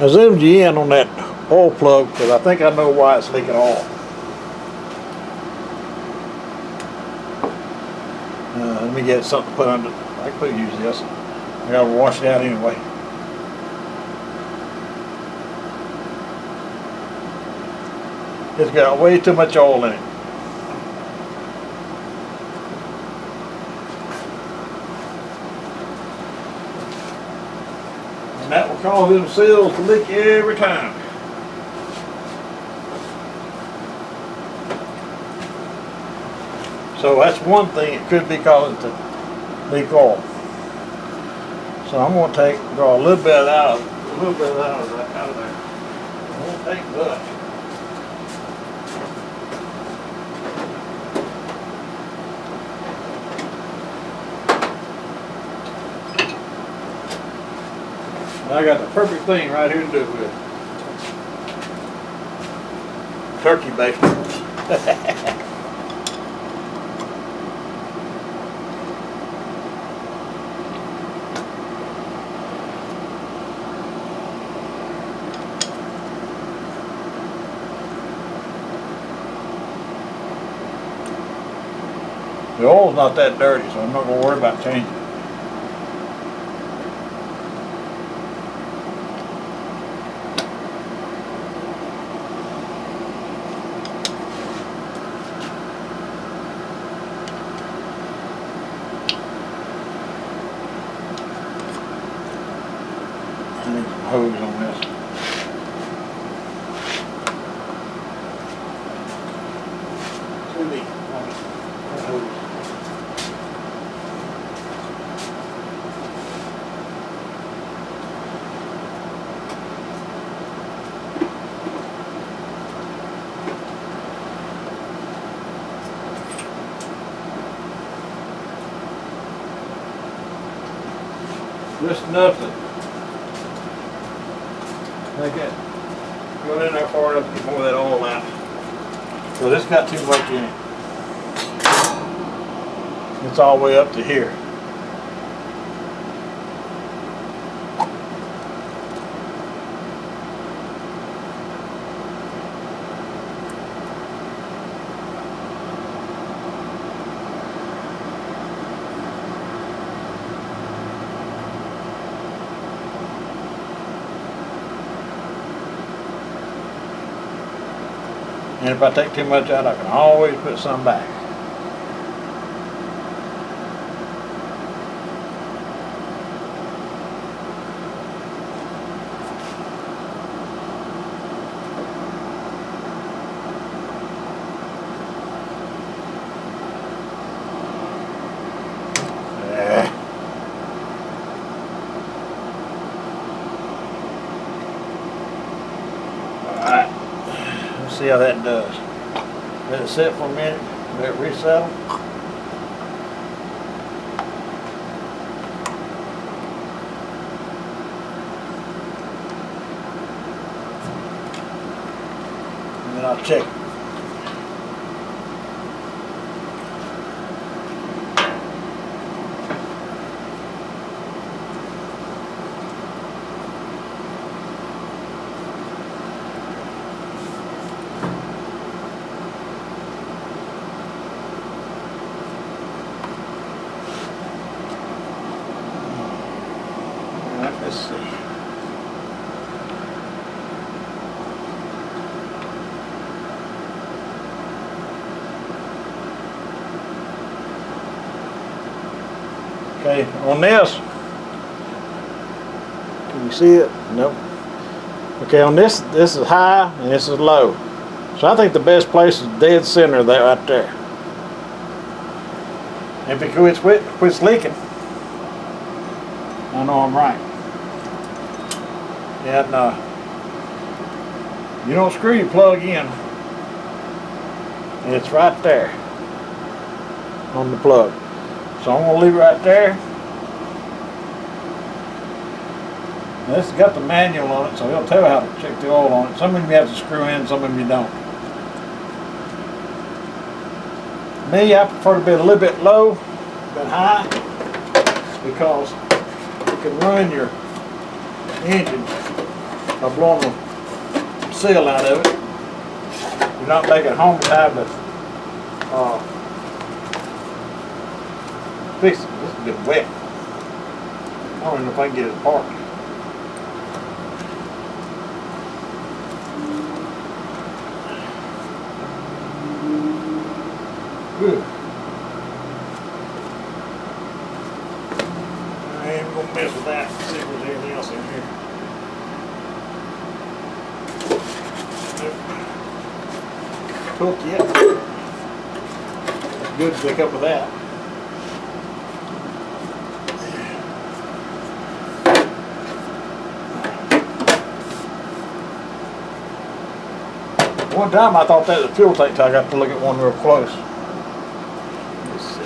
I zoomed you in on that oil plug because I think I know why it's leaking oil. Let me get something to put under. I could use this. I gotta wash it out anyway. It's got way too much oil in it. And that will cause them seals to leak every time. So that's one thing it could be causing to leak oil. So I'm going to draw a little bit out of there. I won't take much. I got the perfect thing right here to do with turkey bacon. The oil's not that dirty, so I'm not going to worry about changing it. I need some hose on this. Too neat. Hose. Just enough to make it go in there far enough to get more of that oil out. So this got too much in it. It's all the way up to here. And if I take too much out, I can always put some back. See how that does. Let it sit for a minute, let it resettle. And then I'll check it. Let's see. Okay, on this, can you see it? Nope. Okay, on this is high and this is low. So I think the best place is dead center there, right there. If it quits leaking, I know I'm right. Yeah, no. You don't screw your plug in. It's right there on the plug. So I'm going to leave it right there. Now this has got the manual on it, so it'll tell you how to check the oil on it. Some of them you have to screw in, some of them you don't. Me, I prefer to be a little bit low, a bit high, because it can ruin your engine. by blowing the seal out of it. You're not making home time to fix it. This has been wet. I don't even know if I can get it apart. Good. I ain't gonna mess with that. See if there's anything else in here. Cook yet. That's good to pick up with that. One time I thought that was a fuel tank till I got to look at one real close. Let's see.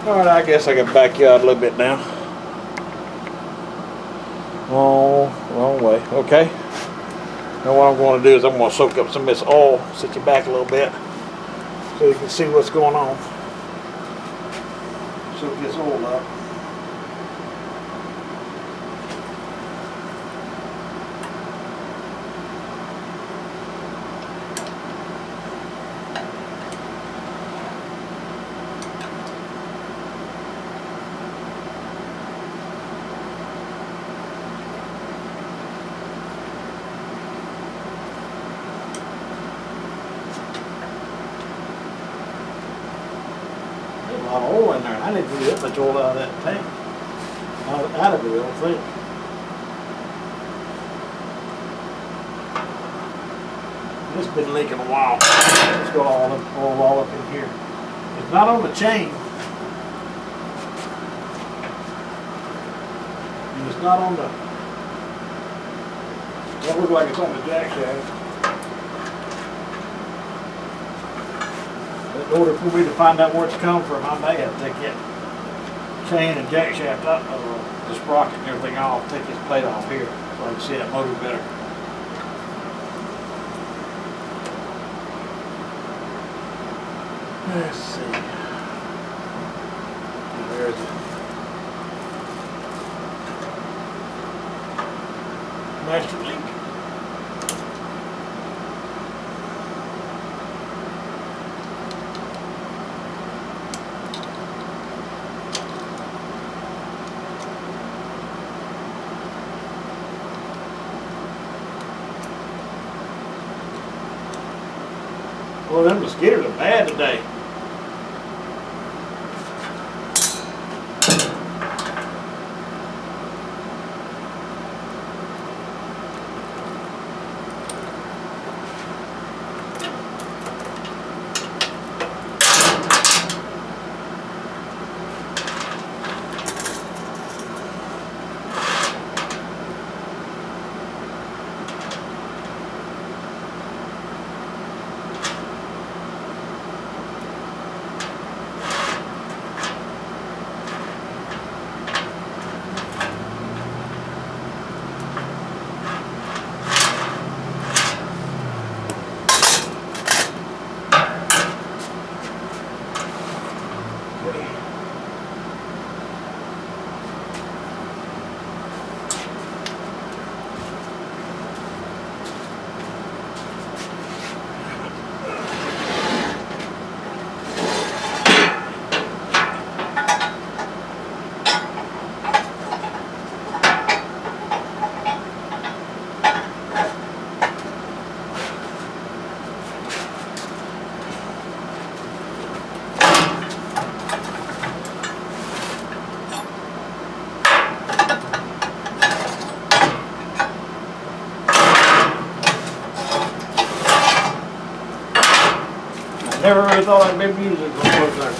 Alright, I guess I can back you out a little bit now. Oh, wrong way. Okay. Now what I'm going to do is I'm going to soak up some of this oil, sit you back a little bit, so you can see what's going on. Soak this oil up. There's a lot of oil in there. I didn't do that much oil out of that tank. Out of it, I don't think. It's been leaking a while. It's got all up in here. It's not on the chain. And it's not on the. That looks like it's on the jack shaft. But in order for me to find out where it's come from, I may have to take that chain and jack shaft up, the sprocket and everything off, take this plate off here so I can see that motor better. Let's see. Where is it? Master leak. Well, them mosquitoes are bad today. Never really thought I'd be using it close there.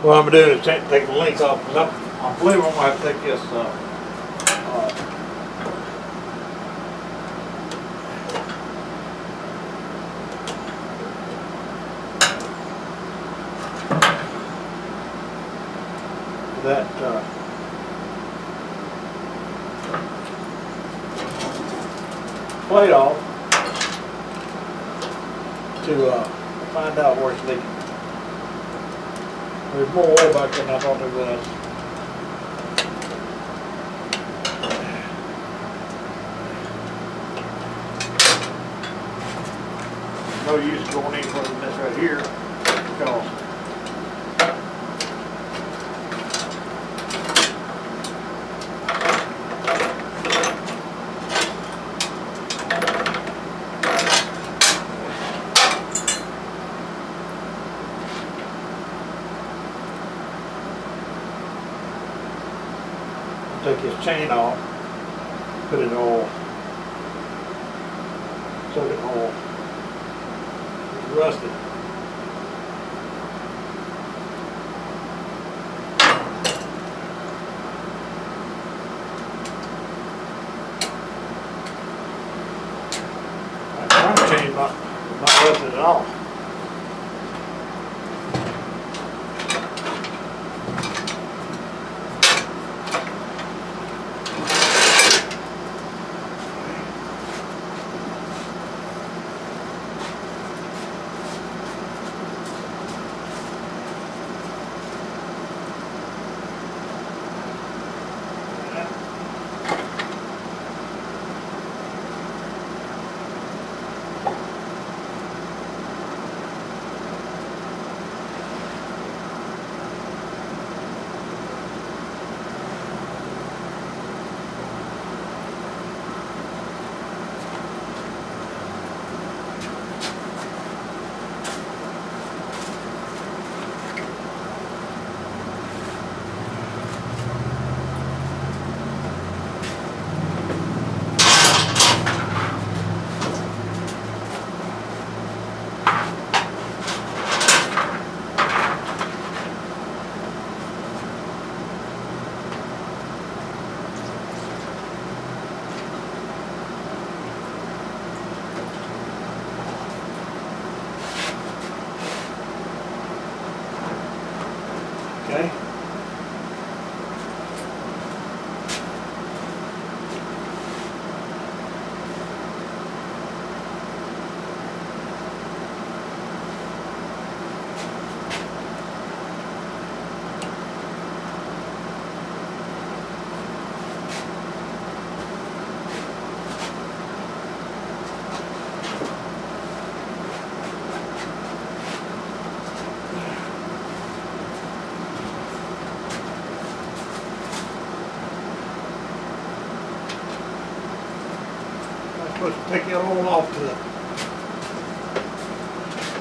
What I'm gonna do is take the link off, because I believe I'm gonna have to take this, that, plate off to, find out where it's leaking. There's more oil back there than I thought there was. No use going any further than this right here, because take his chain off, put it in oil, soak it in oil. It's rusted. My front chain not rusted at all. Okay. Supposed to take it all off to the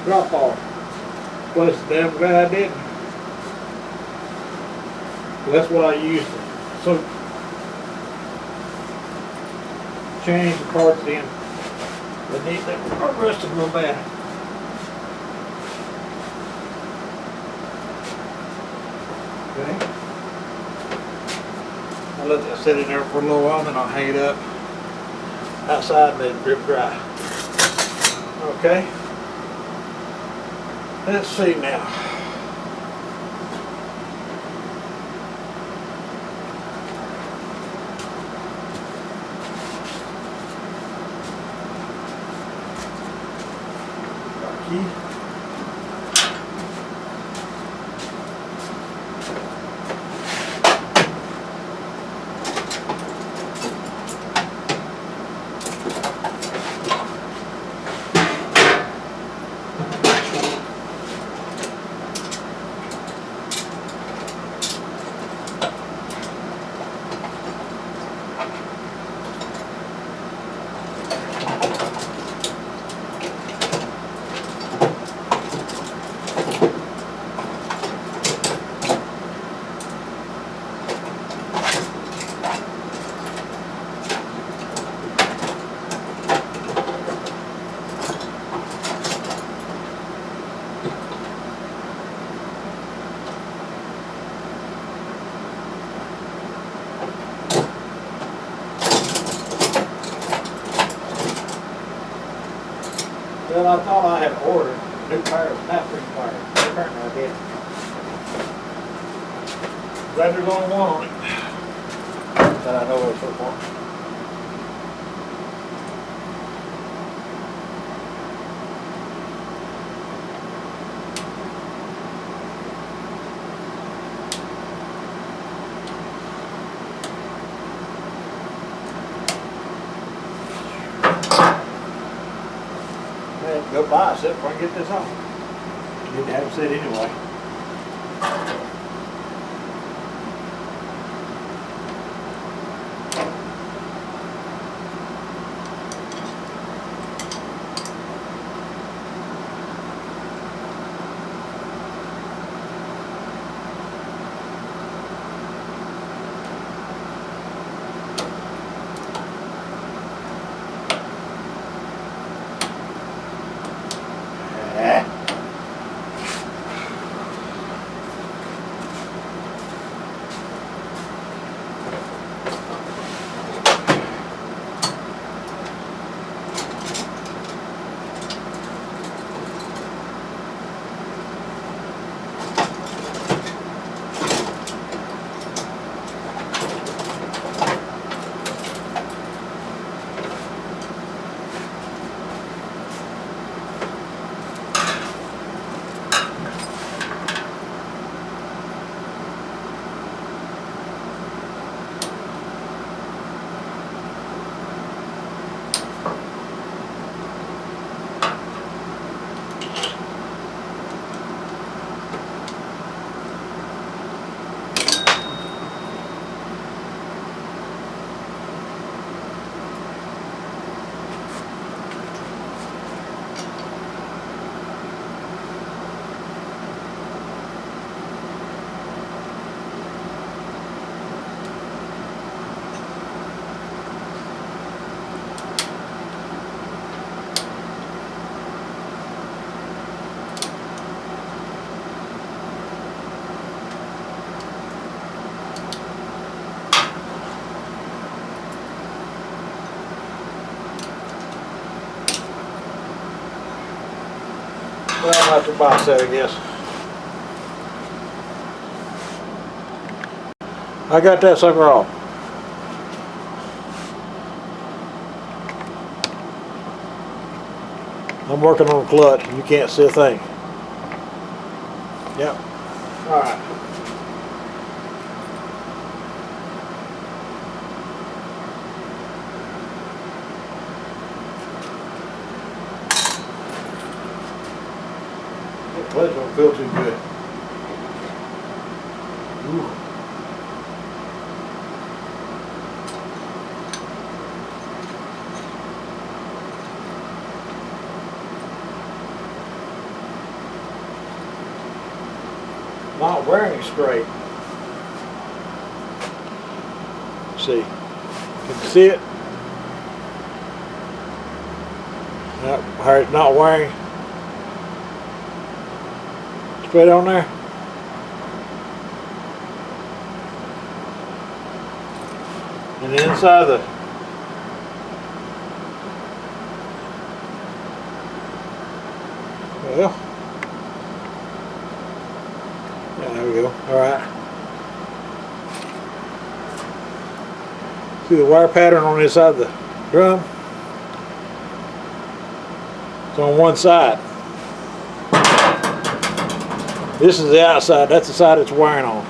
drop off. Plus the damn guy didn't. So that's what I used to soak, change the parts in. They need that are rusted real bad. Okay. I'll let that sit in there for a little while, then I'll hang it up outside and then drip dry. Okay. Let's see now. Key. Well, I thought I had ordered new pair of snap-ring pliers. Apparently I didn't. Glad there's only one on it. That I know of so far. Man, go buy a set before I get this on. Need to have a set anyway. Well, I'll have to buy a set, I guess. I got that sucker off. I'm working on a clutch and you can't see a thing. Yep. Alright. The clutch don't feel too good. Ooh. Not wearing it straight. See, can you see it? Yep, how it's not wearing straight on there. And the inside of the well. Yeah, there we go. Alright. See the wire pattern on this side of the drum? It's on one side. This is the outside. That's the side it's wiring on.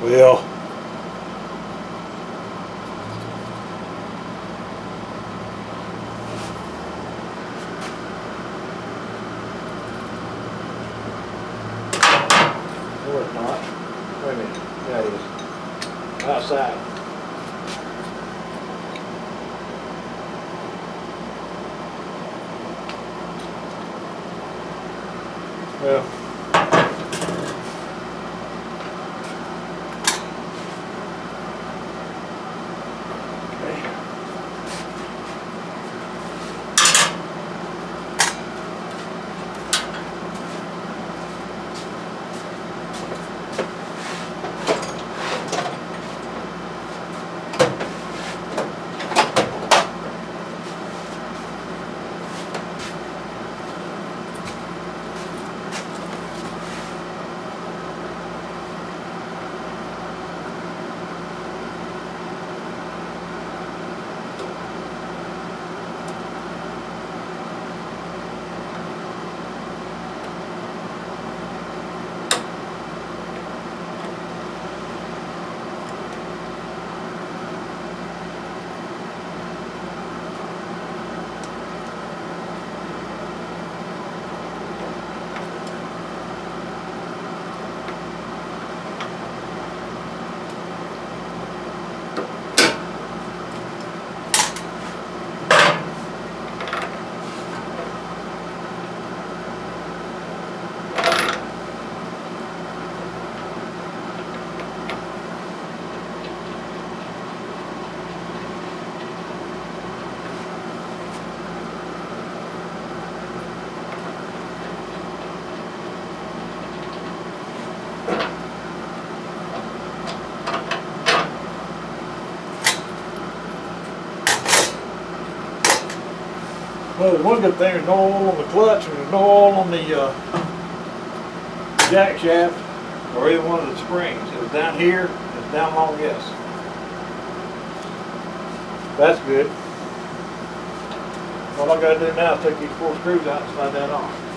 Well, no, it's not. Wait a minute. Yeah, it is. Outside. Well. Well, there's one good thing, there's no oil on the clutch, and there's no oil on the jack shaft, or either one of the springs. It was down here, it's down long, yes. That's good. All I gotta do now is take these 4 screws out and slide that on.